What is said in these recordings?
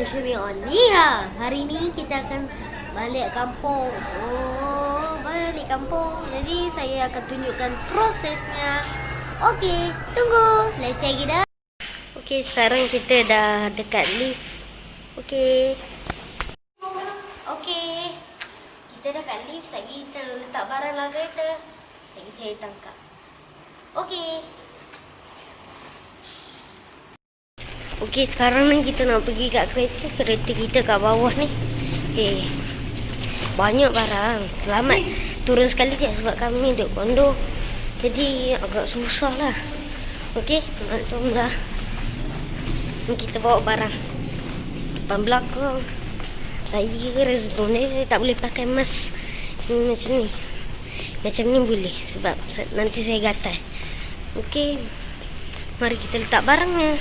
show me on Nia. Hari ni kita akan balik kampung. Balik kampung. Jadi saya akan tunjukkan prosesnya. Okey, tunggu. Let's check it out. Okey, sekarang kita dah dekat lift. Okey. Kita dah kat lift. Lagi kita letak barang dalam kereta. Lagi saya tangkap. Okey. Okey, sekarang ni kita nak pergi kat kereta. Kereta kita kat bawah ni. Okey. Banyak barang. Selamat turun sekali je sebab kami duduk kondo. Jadi agak susah lah. Okey, maklum lah. Ni kita bawa barang. Depan belakang. Saya Rezlon ni saya tak boleh pakai mask macam ni. Macam ni boleh sebab nanti saya gatal. Okey. Mari kita letak barangnya.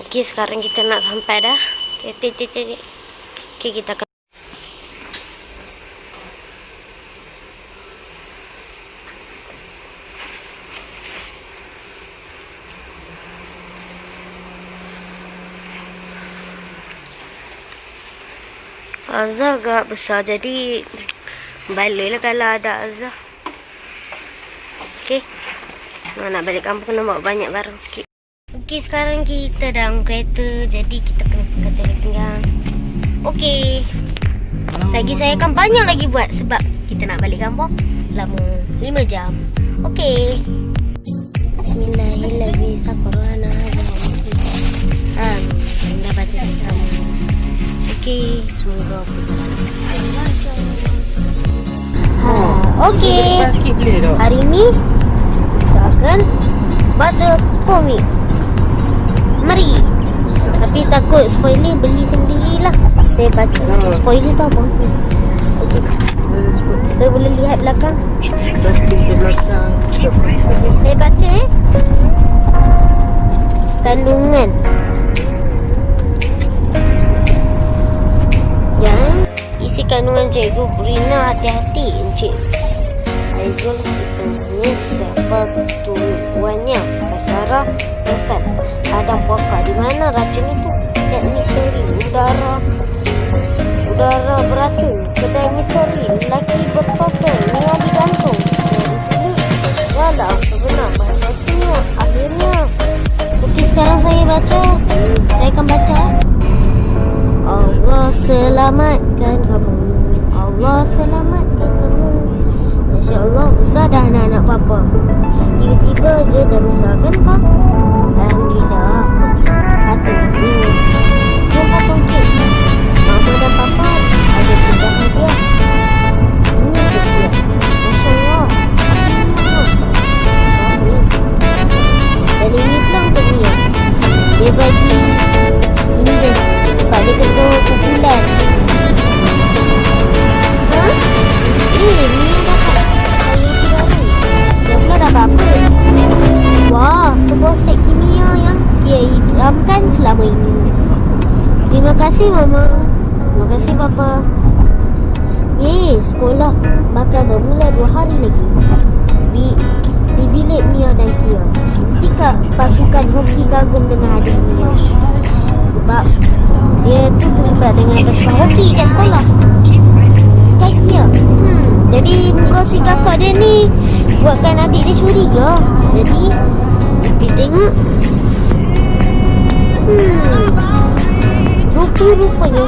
Okey, sekarang kita nak sampai dah. Okey, kita akan Azhar agak besar, jadi baliklah kalau ada Azhar. Okey. Nak balik kampung kena bawa banyak barang sikit. Okey, sekarang kita dalam kereta, jadi kita kena pegang tali pinggang. Okey. Saya akan banyak lagi buat sebab kita nak balik kampung lama 5 jam. Okey. Bismillahirrahmanirrahim. Kita baca bersama. Okey, semoga berjalan. Okey. Hari ni kita akan baca komik. Mari. Tapi takut spoiler, beli sendirilah. Saya baca. Spoiler tu apa? Okey. Kita boleh lihat belakang. Saya baca kandungan. Isi kandungan Cikgu Rina, hati-hati Encik Aizul sebenarnya siapa tuannya. Kasara Hasan Adam Puaka. Di mana racun itu? Cek misteri. Udara beracun. Kedai misteri. Lelaki bertopeng. Nia digantung. Dari sini adalah sebenar bahasanya. Akhirnya. Okey, sekarang saya baca. Saya akan baca. Allah selamatkan kamu. Allah selamatkan kamu. Masya Allah, besar dah anak-anak papa. Tiba-tiba je dah besar kan pak? Alhamdulillah. Kata ni. Jumpa tongkit. Mama dan papa ada pisah hadiah. Ini dia. Masya Allah. Dan ini pula untuk Mia. Dia bagi indes. Sebab dia kena kumpulan. Ni dapat kayu baru. Yang pula dah apa-apa. Wah, sebuah set kimia yang dia idamkan selama ini. Terima kasih Mama. Terima kasih Papa. Sekolah bakal bermula 2 hari lagi. Di bilik Mia dan Kia. Mestikah pasukan hoki kagum dengan adik Mia? Sebab dia tu terlibat dengan pasukan hoki kat sekolah. Kan Kia? Jadi muka si kakak dia ni buatkan adik dia curiga. Jadi pergi tengok. Rupanya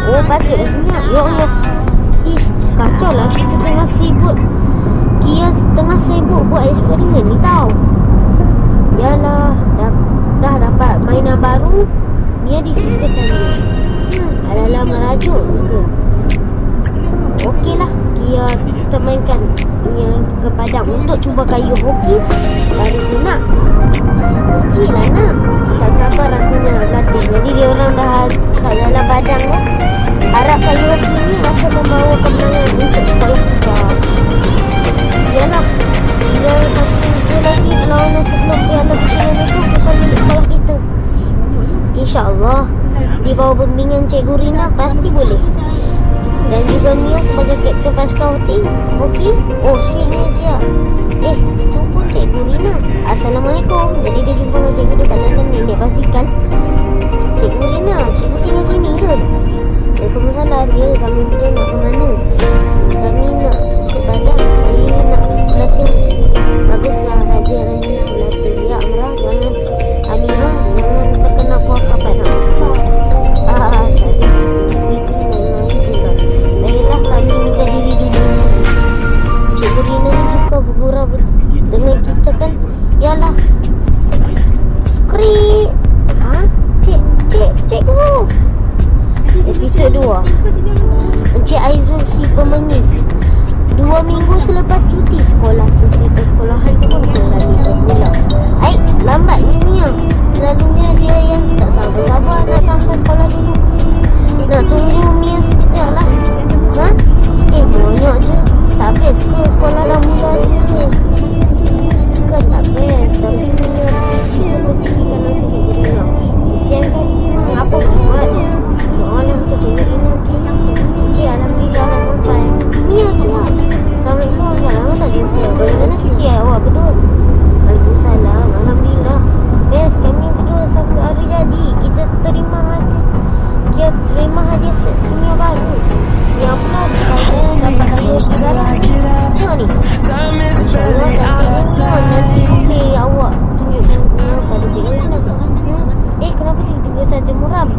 oh, patut dah senyap. Ya Allah. Kacau lah. Kita tengah sibuk. Kia tengah sibuk buat eksperimen ni tau. Yalah, dah dapat mainan baru. Mia disisakan dia. Adalah merajuk ke. Okeylah, Kia temankan Mia ke padang untuk cuba kayu hoki. Baru tu nak. Mestilah nak. Tak sabar rasanya latih. Jadi dia orang dah kat dalam padang lah. Harap kayu hoki ni akan membawa kemenangan untuk sekolah kita. Yalah, tinggal satu lagi perlawanan sebelum piala susunan itu bukan milik sekolah kita. InsyaAllah di bawah bimbingan Cikgu Rina pasti boleh. Dan juga Mia sebagai Kapten Pasukan Hoki. Oh, ni dia. Itu pun Cikgu Rina. Assalamualaikum. Jadi dia jumpa dengan cikgu dekat jalan nenek basikal. Cikgu Rina, cikgu tinggal sini ke? Waalaikumsalam. Ya, kami berdua nak ke mana? Kami nak ke Padang. Saya nak berlatih. Baguslah, Raja-Raja nak berlatih. Ya, Amirah, jangan terkena puaka Padang. Tadi cikgu main-main pula. Baiklah, kami minta diri dulu. Cikgu Rina ni suka bergurau dengan kita kan. Yalah. Skrip. Cikgu. Episod 2. Encik Aizul si pemengis. 2 minggu selepas cuti sekolah, sesi persekolahan pun kembali bermula. Lambat ni yang selalunya dia yang tak sabar-sabar nak sampai sekolah dulu. Nak tunggu Mia sekejap lah. Banyak je. Tak best ke sekolah dah mula sebenarnya? Kan tak best. Tapi Mia berfikirkan rasa cikgu Rina. Kesian kan? Apa buat? Malam tu cikgu Rina. Okey, alhamdulillah dah sampai. Mia tu lah. Assalamualaikum. Lama tak jumpa. Bagaimana cuti awak berdua? Waalaikumsalam. Alhamdulillah. Best, kami berdua sampai hari jadi. Kita terima hadiah set dunia baru. Ni apa lah? Dapat hadiah sekarang. Tengok ni. InsyaAllah cantiknya. Nanti boleh awak tunjukkan pada cikgu Rina. Kenapa tiba-tiba saja muram?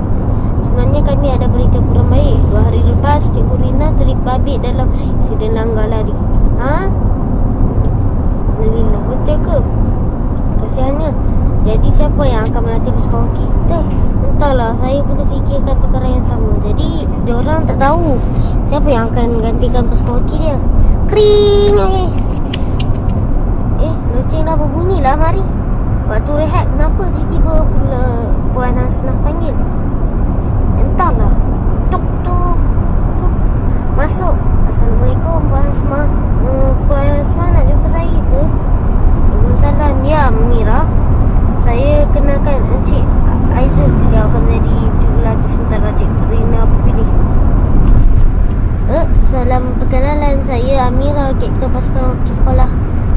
Sebenarnya kami ada berita kurang baik. 2 hari lepas cikgu Rina terlibat dalam insiden langgar lari. Alhamdulillah. Betul ke? Kesiannya. Jadi siapa yang akan melatih pasukan hoki kita? Entahlah, saya pun terfikirkan perkara yang sama. Jadi diorang tak tahu siapa yang akan gantikan pasukan hoki dia. Kering. Loceng dah berbunyi lah, mari. Waktu rehat, kenapa tiba-tiba pula Puan Hasnah panggil? Entahlah. Tuk. Masuk. Assalamualaikum Puan Hasnah. Puan Hasnah nak jumpa saya ke? Waalaikumsalam. Ya, Mira. Saya kenalkan Encik Aizul. Beliau akan jadi jurulatih sementara Cikgu Rina pilih. Salam perkenalan, saya Amira, Kapten Pasukan Hoki Sekolah.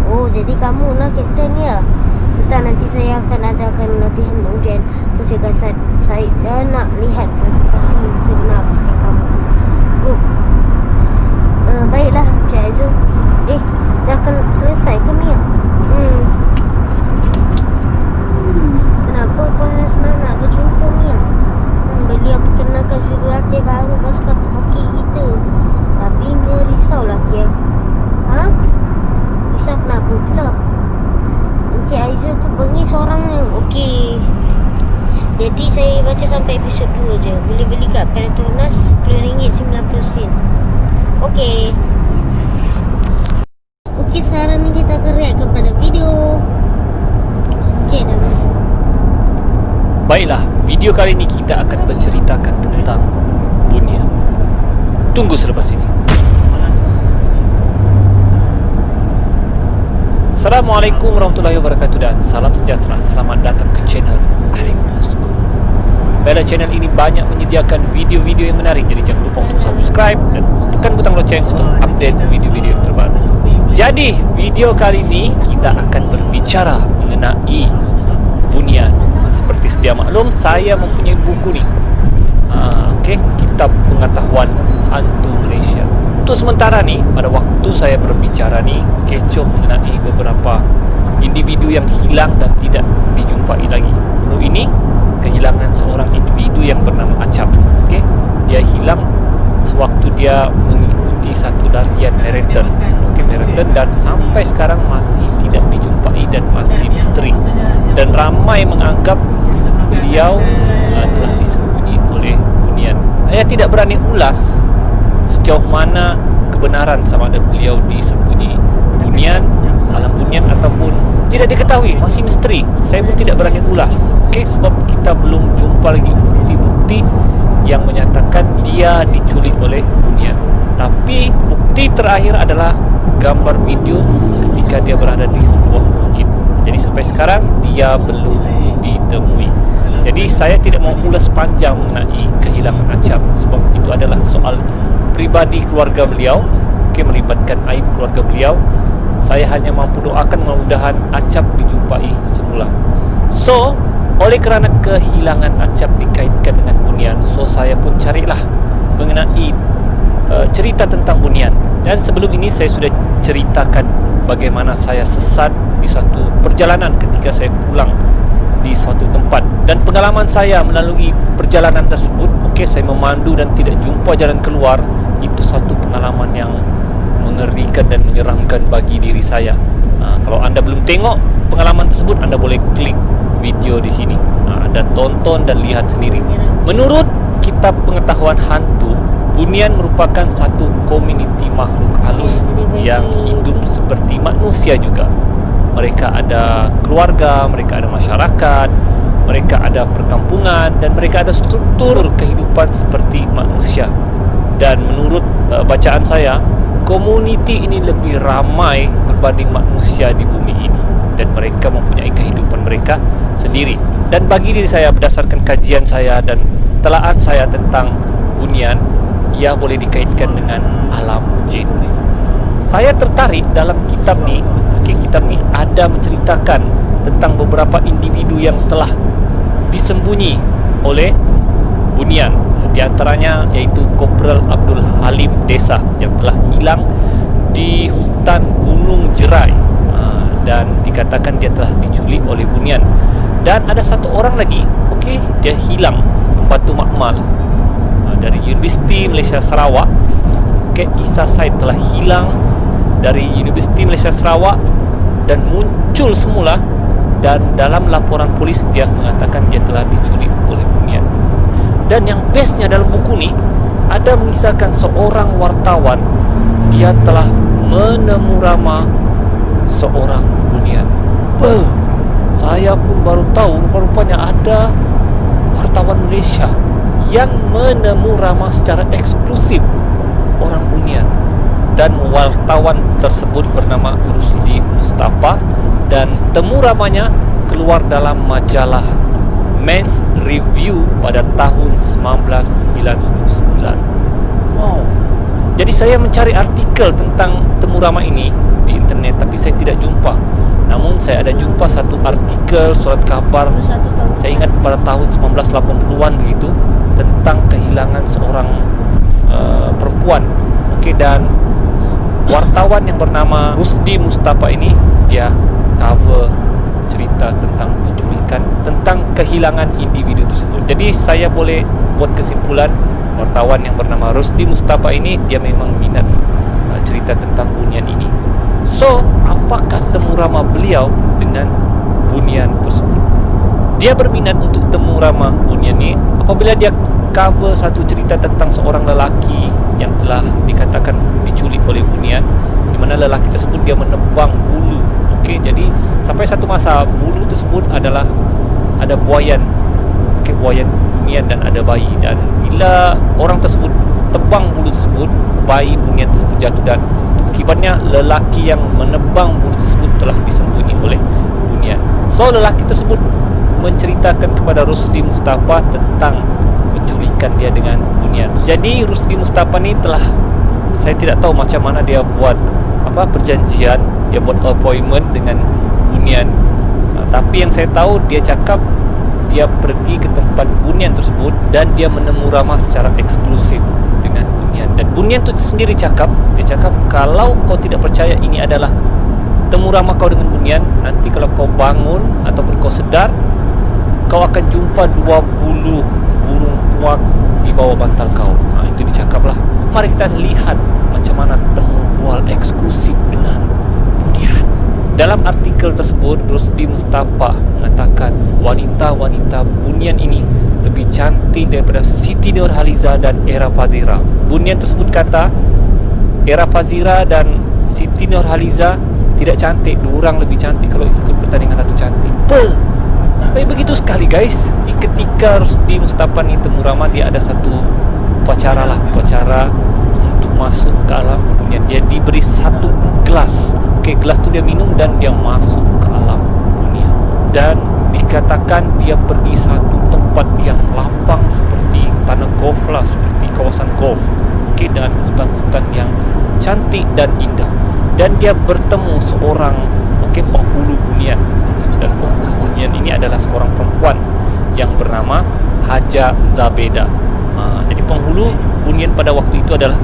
Oh, jadi kamu lah Kapten ya? Betul, nanti saya akan adakan latihan ujian kecergasan. Saya nak lihat presentasi sebenar pasukan kamu. Baiklah Encik Aizul. Dah selesai ke Mia? Kenapa Puan Hasnah nak berjumpa Mia? Beliau perkenalkan jurulatih baru pasukan hoki kita. Tapi Mia risaulah Kia. Risau kenapa pula? Encik Aizul tu bengis orangnya. Okey. Jadi saya baca sampai episod 2 je. Boleh beli kat Petronas RM10.90. Okey. Sekarang ni kita akan react kepada video. Okey, dah masuk. Baiklah, video kali ini kita akan berceritakan tentang Bunian. Tunggu selepas ini. Assalamualaikum warahmatullahi wabarakatuh dan salam sejahtera. Selamat datang ke channel Aling Bosku. Pada channel ini banyak menyediakan video-video yang menarik. Jadi jangan lupa untuk subscribe dan tekan butang loceng untuk update video-video terbaru. Jadi video kali ini kita akan berbicara mengenai Bunian. Seperti sedia maklum, saya mempunyai buku ni. Kitab Pengetahuan Hantu Malaysia. Untuk sementara ni, pada waktu saya berbicara ni, kecoh mengenai beberapa individu yang hilang dan tidak dijumpai lagi. Baru ini kehilangan seorang individu yang bernama Acap. Dia hilang sewaktu dia mengikuti satu larian marathon. Marathon, dan sampai sekarang masih tidak dijumpai dan masih misteri. Dan ramai menganggap beliau telah disembunyi oleh Bunian. Saya tidak berani ulas sejauh mana kebenaran sama ada beliau disembunyi Bunian, alam Bunian ataupun tidak diketahui, masih misteri. Saya pun tidak berani ulas. Sebab kita belum jumpa lagi bukti-bukti yang menyatakan dia diculik oleh Bunian. Tapi bukti terakhir adalah gambar video ketika dia berada di sebuah bukit. Jadi sampai sekarang dia belum ditemui. Jadi saya tidak mau ulas panjang mengenai kehilangan Acap, sebab itu adalah soal pribadi keluarga beliau, melibatkan aib keluarga beliau, saya hanya mampu doakan mudah-mudahan Acap dijumpai semula. So, oleh kerana kehilangan Acap dikaitkan dengan Bunian, so saya pun carilah mengenai cerita tentang Bunian. Dan sebelum ini saya sudah ceritakan bagaimana saya sesat di suatu perjalanan ketika saya pulang di suatu tempat, dan pengalaman saya melalui perjalanan tersebut, saya memandu dan tidak jumpa jalan keluar. Itu satu pengalaman yang mengerikan dan menyeramkan bagi diri saya. Kalau anda belum tengok pengalaman tersebut, anda boleh klik video di sini, anda tonton dan lihat sendiri. Menurut kitab pengetahuan hantu, Bunian merupakan satu komuniti makhluk halus yang hidup seperti manusia juga. Mereka ada keluarga, mereka ada masyarakat, mereka ada perkampungan, dan mereka ada struktur kehidupan seperti manusia. Dan menurut bacaan saya, komuniti ini lebih ramai berbanding manusia di bumi ini, dan mereka mempunyai kehidupan mereka sendiri. Dan bagi diri saya, berdasarkan kajian saya dan telaan saya tentang Bunian, ia boleh dikaitkan dengan alam jin. Saya tertarik dalam kitab ni. Kitab ni ada menceritakan tentang beberapa individu yang telah disembunyi oleh Bunian. Di antaranya iaitu Kopral Abdul Halim Desa yang telah hilang di hutan Gunung Jerai, dan dikatakan dia telah diculik oleh Bunian. Dan ada satu orang lagi, dia hilang, pembantu makmal dari Universiti Malaysia Sarawak. Isa Said telah hilang dari Universiti Malaysia Sarawak dan muncul semula, dan dalam laporan polis dia mengatakan dia telah diculik oleh Bunian. Dan yang bestnya dalam buku ni ada mengisahkan seorang wartawan, dia telah menemu rama seorang Bunian. Saya pun baru tahu rupanya ada wartawan Malaysia yang menemu rama secara eksklusif orang Bunian. Dan wartawan tersebut bernama Rusdi Mustafa, dan temu ramanya keluar dalam majalah Men's Review pada tahun 1999. Wow. Jadi saya mencari artikel tentang temu rama ini di internet, tapi saya tidak jumpa. Namun saya ada jumpa satu artikel surat khabar, saya ingat pada tahun 1980-an begitu, tentang kehilangan seorang perempuan. Dan wartawan yang bernama Rusdi Mustafa ini, dia cover cerita tentang penculikan, tentang kehilangan individu tersebut. Jadi saya boleh buat kesimpulan, wartawan yang bernama Rusdi Mustafa ini dia memang minat cerita tentang Bunian ini. So, apakah temu rama beliau dengan Bunian tersebut? Dia berminat untuk temu rama Bunian ini apabila dia cover satu cerita tentang seorang lelaki yang telah dikatakan diculik oleh Bunian, di mana lelaki tersebut dia menebang bulu. Jadi sampai satu masa bulu tersebut adalah ada buayan, buayan Bunian dan ada bayi. Dan bila orang tersebut tebang bulu tersebut, bayi Bunian tersebut jatuh, dan akibatnya lelaki yang menebang bulu tersebut telah disembunyi oleh Bunian. So lelaki tersebut menceritakan kepada Rusdi Mustafa tentang penculikan dia dengan Bunian. Jadi Rusdi Mustafa ni telah, saya tidak tahu macam mana dia buat perjanjian, dia buat appointment dengan Bunian. Tapi yang saya tahu, dia cakap dia pergi ke tempat Bunian tersebut dan dia menemu rama secara eksklusif dengan Bunian. Dan Bunian tu sendiri cakap, dia cakap, kalau kau tidak percaya ini adalah temu rama kau dengan Bunian, nanti kalau kau bangun ataupun kau sedar, kau akan jumpa 2 bulu burung kuak di bawah bantal kau. Itu dicakaplah. Mari kita lihat macam mana temu bual eksklusif dengan Bunian. Dalam artikel tersebut, Rusdi Mustafa mengatakan wanita-wanita Bunian ini lebih cantik daripada Siti Nurhaliza dan Era Fazira. Bunian tersebut kata Era Fazira dan Siti Nurhaliza tidak cantik, diorang lebih cantik kalau ikut pertandingan Ratu Cantik. Sampai begitu sekali guys. Di ketika Rusdi Mustafa ni temu rama, dia ada satu upacara untuk masuk ke alam Bunian. Dia diberi satu gelas. Gelas tu dia minum dan dia masuk ke alam Bunian. Dan dikatakan dia pergi satu tempat yang lapang seperti tanah golf lah, seperti kawasan golf. okey, dan hutan-hutan yang cantik dan indah. Dan dia bertemu seorang penghulu bunian, dan penghulu bunian ini adalah seorang perempuan yang bernama Haja Zabeda. Jadi penghulu bunian pada waktu itu adalah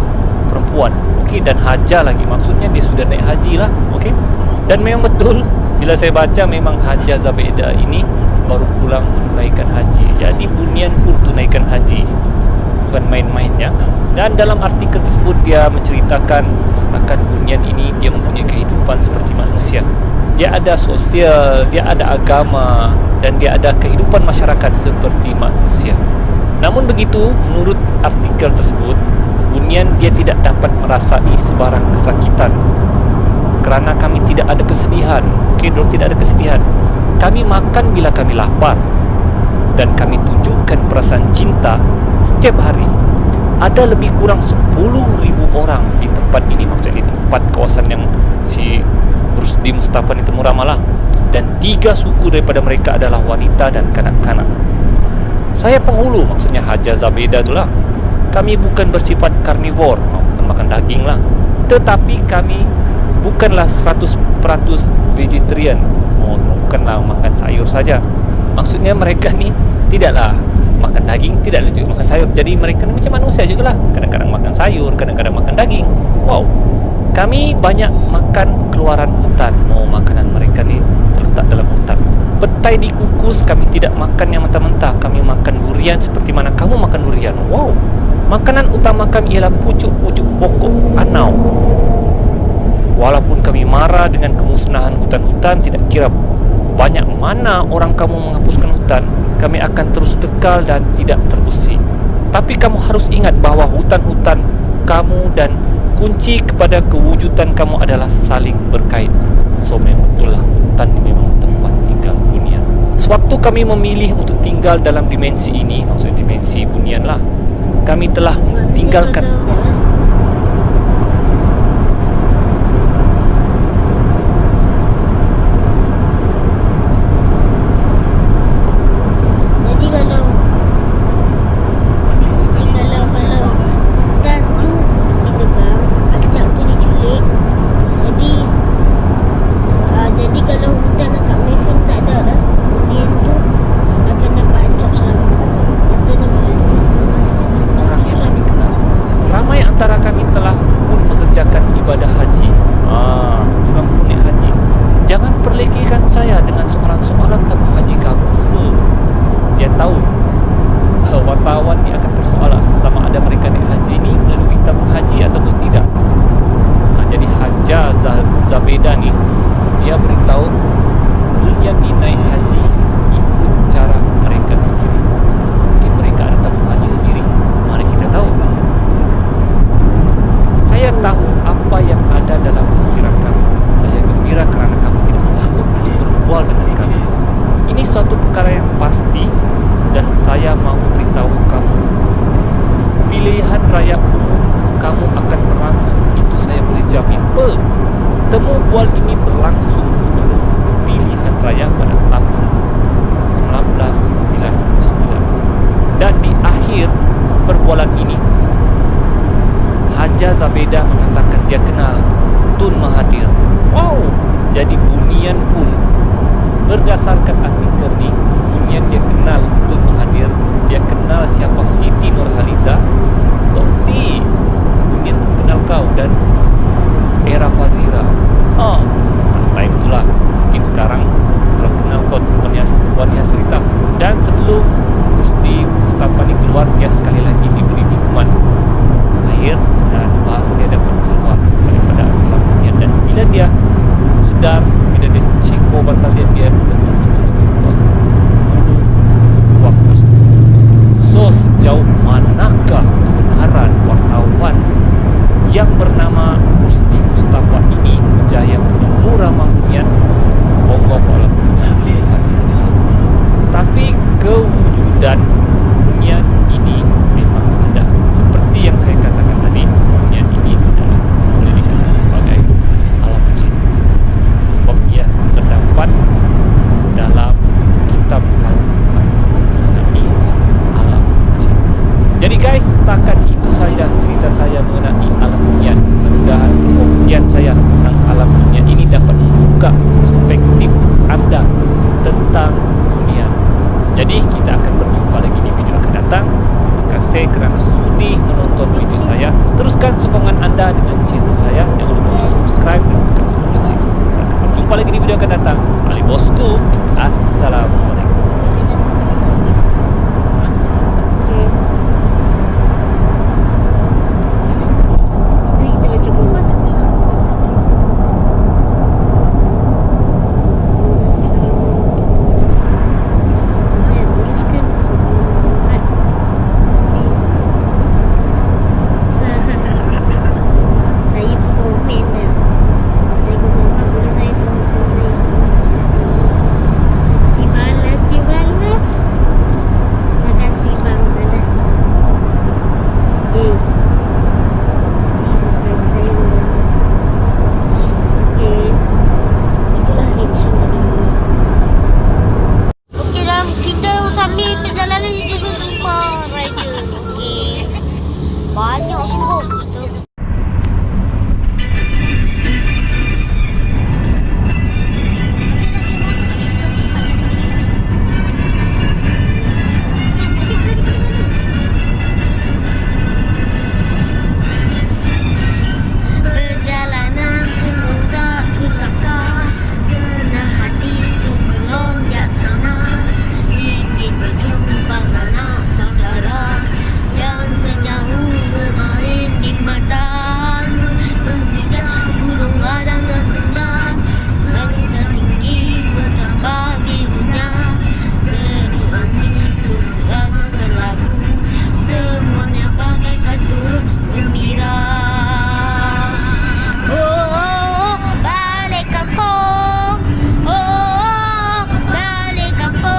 perempuan, okey, dan Haja lagi, maksudnya dia sudah naik haji lah, okey. Dan memang betul, bila saya baca memang Haja Zabeda ini baru pulang menunaikan haji. Jadi bunian pun tunaikan haji, bukan main-mainnya. Dan dalam artikel tersebut dia menceritakan, mengatakan bunian ini dia mempunyai kehidupan seperti manusia. Dia ada sosial, dia ada agama, dan dia ada kehidupan masyarakat seperti manusia. Namun begitu, menurut artikel tersebut, bunian dia tidak dapat merasai sebarang kesakitan kerana kami tidak ada kesedihan. Okey, dorang tidak ada kesedihan. Kami makan bila kami lapar, dan kami tunjukkan perasaan cinta setiap hari. Ada lebih kurang 10,000 orang di tempat ini, maksudnya di tempat kawasan yang si Rusdi Mustafa ni temu ramalah. Dan 3 suku daripada mereka adalah wanita dan kanak-kanak. Saya penghulu, maksudnya Haja Zabeda itulah. Kami bukan bersifat karnivor, bukan makan daging lah, tetapi kami bukanlah 100% vegetarian. Bukanlah makan sayur saja. Maksudnya mereka ni tidaklah makan daging, tidaklah juga makan sayur. Jadi mereka ni macam manusia jugalah. Kadang-kadang makan sayur, kadang-kadang makan daging. Wow. Kami banyak makan keluaran hutan. Makanan mereka ni terletak dalam hutan. Petai dikukus, kami tidak makan yang mentah-mentah. Kami makan durian seperti mana kamu makan durian. Wow. Makanan utama kami ialah pucuk-pucuk pokok anau. Walaupun kami marah dengan kemusnahan hutan-hutan, tidak kira banyak mana orang kamu menghapuskan hutan, kami akan terus kekal dan tidak terusik. Tapi kamu harus ingat bahawa hutan-hutan kamu dan kunci kepada kewujudan kamu adalah saling berkait. So memang betul lah, hutan ini memang tempat tinggal bunian. Sewaktu kami memilih untuk tinggal dalam dimensi ini, maksudnya dimensi bunian lah, kami telah meninggalkan Zabeda ni, dia beritahu bunian ni naik haji ikut cara mereka sendiri. Mungkin mereka ada tabung haji sendiri, mari kita tahu. Saya tahu apa yang ada dalam pikiran kamu. Saya gembira kerana kamu tidak takut untuk berbual dengan kami. Ini suatu perkara yang pasti, dan saya mahu beritahu kamu, pilihan raya umum kamu akan berlangsung, itu saya boleh jamin. Temu bual ini berlangsung sebelum pilihan raya pada tahun 1999. Dan di akhir perbualan ini, Haja Zabeda mengatakan dia kenal Tun Mahathir. Wow. Jadi bunian pun berdasarkan artikel ni, bunian dia kenal Tun Mahathir, dia kenal siapa Siti Nurhaliza. Tok-T, bunian pun kenal kau, dan era Fazira. Time itulah. Mungkin sekarang telah kenal kau Wan Yasrita. Dan sebelum Rusdi Mustafa ni keluar, dia sekali lagi diberi minuman air, dan baru dia dapat keluar daripada alam dunia. Dan bila dia sedar, bila dia cek bantal dia betul-betul keluar bulu waktu. So sejauh manakah menonton video saya. Teruskan sokongan Anda dengan channel saya. Jangan lupa untuk subscribe dan tekan tombol lonceng. Kita akan berjumpa lagi di video akan datang. Ali Bosku. Assalamualaikum. Sambil perjalanan kita jumpa rider. Okey. Banyak sungguh. Perjalanan tu mudah tu sangka, pernah hatiku melonjak sana. Berjumpa sanak saudara yang sejauh bermain di mata, menginjak gunung ladang dan tenda, langit dan tinggi bertambah birunya, kedua itu sama berlagu, semuanya bagaikan turut gembira. Oh, balik kampung. Oh, balik kampung.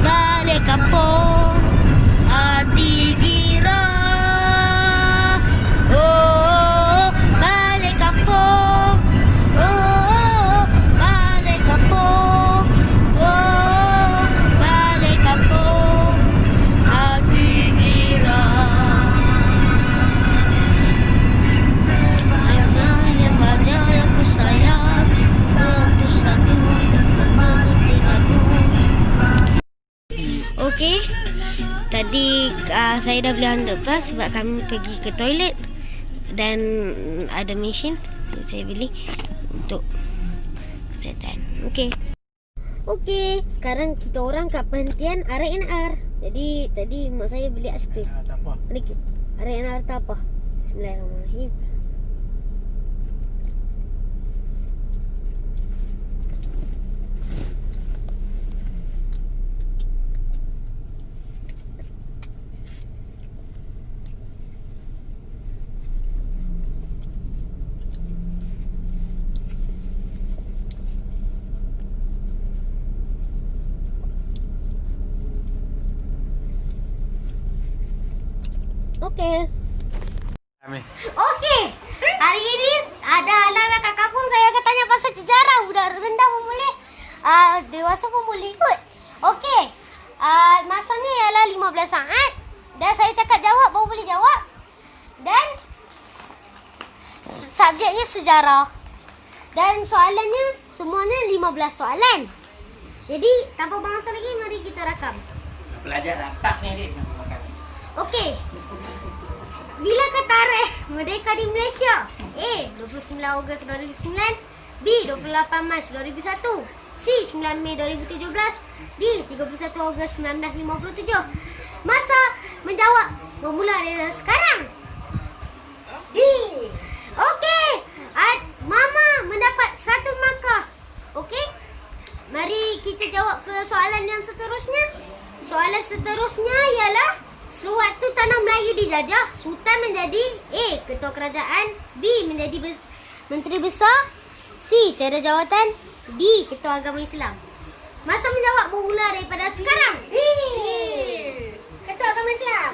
Balik kampung, hati gira. Oh, balik kampung. Oh, balik kampung. Oh, balik kampung, hati gira. Yang banyak yang ku sayang, satu-satu seperti adu. Okey, tadi saya dah beli underpass sebab kami pergi ke toilet dan ada mesin saya beli untuk sedan. Okey. Okey, sekarang kita orang kat penghentian R&R. Jadi tadi mak saya beli aiskrim. Ni R&R tak apa. Bismillahirrahmanirrahim. Okey. Okey. Hari ini ada anak-anak kat kampung, saya akan tanya pasal sejarah. Budak rendah pun boleh, dewasa pun boleh ikut. Okey. Masanya ialah 15 saat. Dan saya cakap jawab, baru boleh jawab. Dan subjeknya sejarah. Dan soalannya semuanya 15 soalan. Jadi tanpa bermasa lagi, mari kita rakam. Belajar atas ni adik. Okey. Bilakah tarikh merdeka di Malaysia? A. 29 Ogos 2009, B. 28 Mac 2001, C. 9 Mei 2017, D. 31 Ogos 1957. Masa menjawab bermula dari sekarang. D. Okey. Mama mendapat 1 markah. Okey. Mari kita jawab ke soalan yang seterusnya. Soalan seterusnya ialah, sewaktu tanah Melayu dijajah, Sultan menjadi A. Ketua Kerajaan, B. menjadi Menteri Besar, C. Tiada jawatan, D. Ketua Agama Islam. Masa menjawab bermula daripada sekarang. Ketua Agama Islam.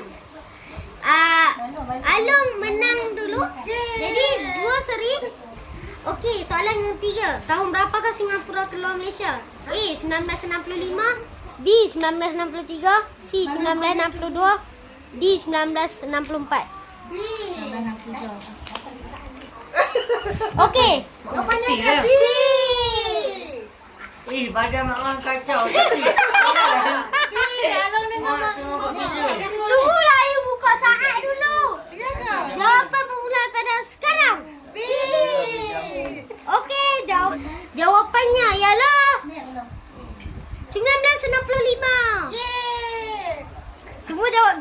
Alung menang dulu. Jadi 2-1. Okey, soalan yang 3. Tahun berapakah Singapura keluar Malaysia? A. 1965, B. 1963, C. 1962, D. 1964. Okey. Jawapannya adalah B. Badan mak orang kacau. Tunggulah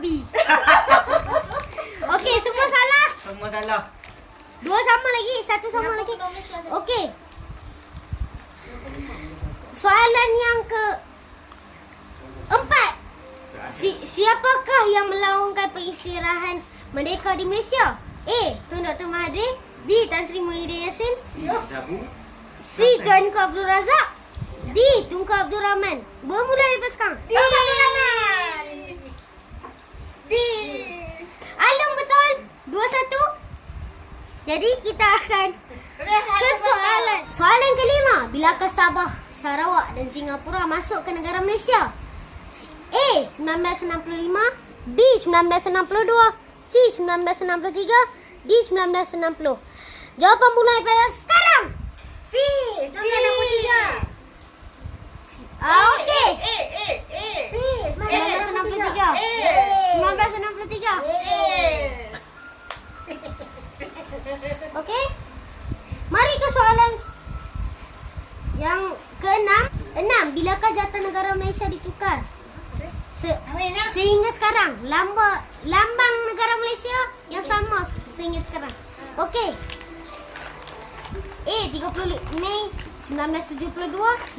B. Okey, semua salah. Semua salah. 2 sama lagi, 1 sama lagi. Okey. Soalan yang ke 4. Siapakah yang melaungkan pengisytiharan merdeka di Malaysia? A. Tun Dr. Mahathir. B. Tan Sri Muhyiddin Yassin. C. Tunku Abdul Razak. D. Tunku Abdul Rahman. Bermula daripada sekarang. Di Abdul Rahman. Di. Alung betul. 2-1. Jadi kita akan ke soalan kelima. Bilakah Sabah, Sarawak dan Singapura masuk ke negara Malaysia? A. 1965. B. 1962. C. 1963. D. 1960. Jawapan mulai pada sekarang. C. 1963. Okey. C. 1963. 1963. Okey. Mari ke soalan yang ke-6. 6. Bilakah jata negara Malaysia ditukar? Sehingga sekarang lambang negara Malaysia yang sama sehingga sekarang. Okey. A. 30 Mei 1972.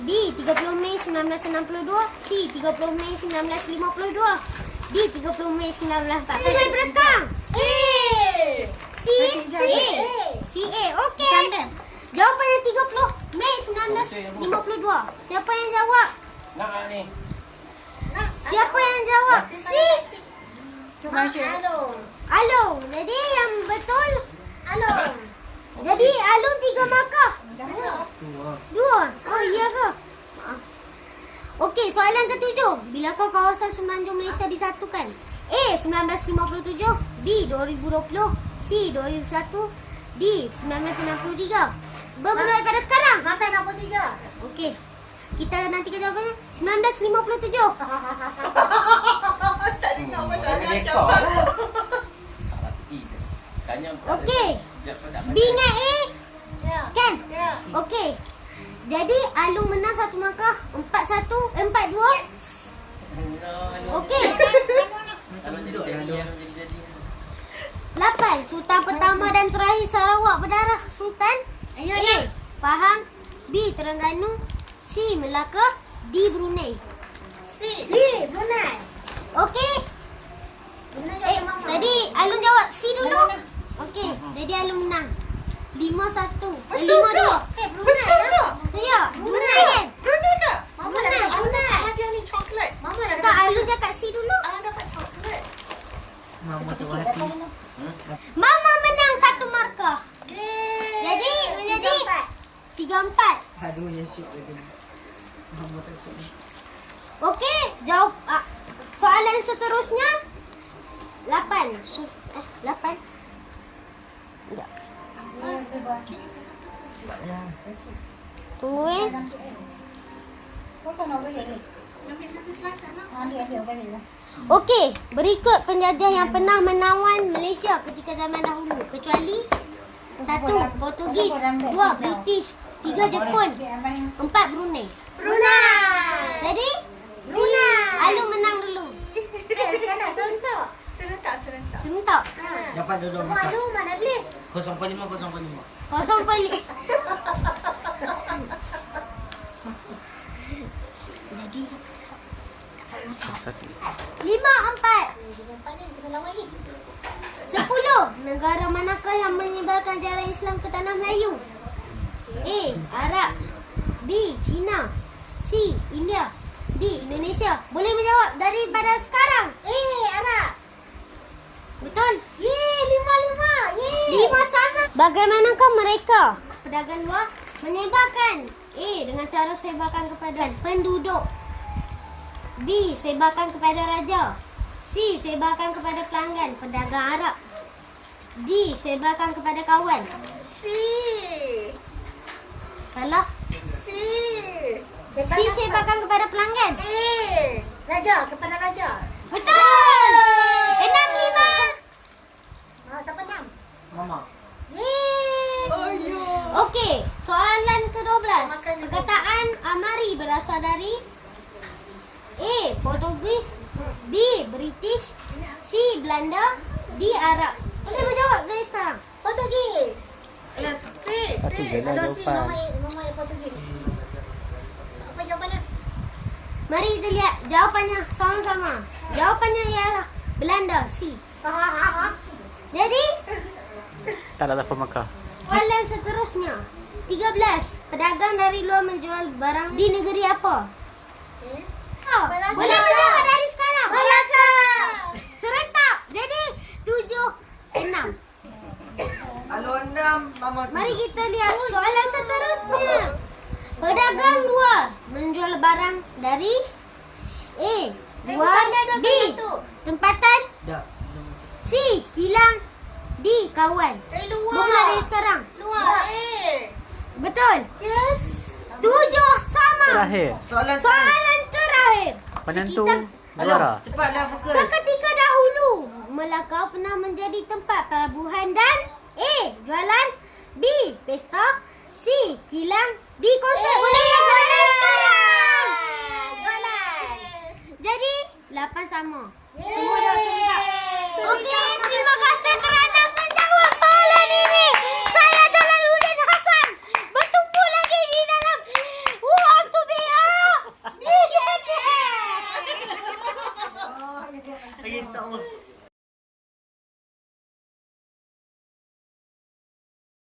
B. 30 Mei 1962. C. 30 Mei 1952. D. 30 Mei 1940. Mulai pada sekarang. C. A. Okey. Jawapan yang 30 Mei 1952. Siapa yang jawab? Nak ni. Siapa yang jawab? C. Alung. Jadi yang betul Alung. Jadi Alung 3 markah. 2. Oh iya ke? Okey, soalan ke-7. Bilakah kawasan Semenanjung Malaysia disatukan? A. 1957. B. 2020. C. 2001. D. 1963. Bermula pada sekarang. 1963. Okey. Kita nantikan jawapannya. 1957. Tadi kau Saya rekod lah. Tanya. Okey. B dengan A. Ya. Kan? Ya. Okey. Jadi Alung menang 1 markah. 4-1. 4-2. Okey. Kalau jadi. 8. Sultan pertama dan terakhir Sarawak berdarah Sultan. A. Pahang. B. Terengganu. C. Melaka. D. Brunei. C. D. Brunei. Okey. Brunei Eh, jawab mama. tadi Alung jawab C dulu. Okey, jadi Alung menang. 5-1. 5-2. Brunei dah. Ya, Brunei kan? Brunei ke? Mama Brunei, dah dapat Brunei. hadiah ni coklat. Mama dah Tak, Alung cakap C dulu. dapat coklat. Mama tu hati. Mama menang 1 markah. Yeay. Jadi menjadi 3-4. Aduh, yang syuk lagi. Mama tak syuk. Okey, jawab soalan seterusnya 8. 8. Sekejap. Tunggu Okey, berikut penjajah yang pernah menawan Malaysia ketika zaman dahulu. Kecuali 1. Portugis, 2. British, 3. Jepun, 4. Brunei. Brunei. Jadi Brunei. Alung menang dulu. Macam mana? Serentak. Serentak. Sebentar. Dapat duduk Semua makan. ada mana boleh? 0.5. Kosong pelik. Jadi 5-4. 10. Negara manakah yang menyebarkan ajaran Islam ke tanah Melayu? A. Arab. B. China. C. India. D. Indonesia. Boleh menjawab daripada sekarang. Arab. Betul? Yeay, 5. Yeay. 5 sama. Bagaimanakah mereka, pedagang luar, menyebarkan? A. Dengan cara sebarkan kepada penduduk. B. Sebarkan kepada raja. C. Sebarkan kepada pelanggan, pedagang Arab. D. Sebarkan kepada kawan. C. Salah. C. C. Sebarkan kepada pelanggan. Raja, kepada raja. Betul. 6-5. Siapa 6? Mama. Yeay. Okey, soalan ke-12. Perkataan Amari berasal dari A. Portugis. B. British. C. C. Belanda. D. Arab. Boleh menjawab dari sekarang. Portugis. Alah, Satu je lah Aduh, si jawapan. mama yang Portugis. Apa jawapannya? Mari kita lihat jawapannya sama-sama. Jawapannya ialah Belanda. C. Jadi, Tak ada apa Mekah. soalan seterusnya. 13. Pedagang dari luar menjual barang di negeri apa? Melaka. Boleh menjawab dari sekarang. Melaka. Serentak. Jadi 7, 6. alo 6, mama 7. Mari kita lihat soalan seterusnya. Pedagang luar menjual barang dari A. Luar. B. Tempatan. Dah. C. Kilang. D. Kawan. Luar. Mula dari sekarang. Luar. Betul. Yes. 7 sama. Terakhir. Soalan Soalan terakhir. Penentu Sekitar juara. Cepatlah fokus. Seketika dahulu, Melaka pernah menjadi tempat pelabuhan dan A. Jualan. B. Pesta. C. Kilang. D. Konsert. Boleh menjawab dari sekarang. Jualan. Jadi 8 sama. Semua jawab serentak.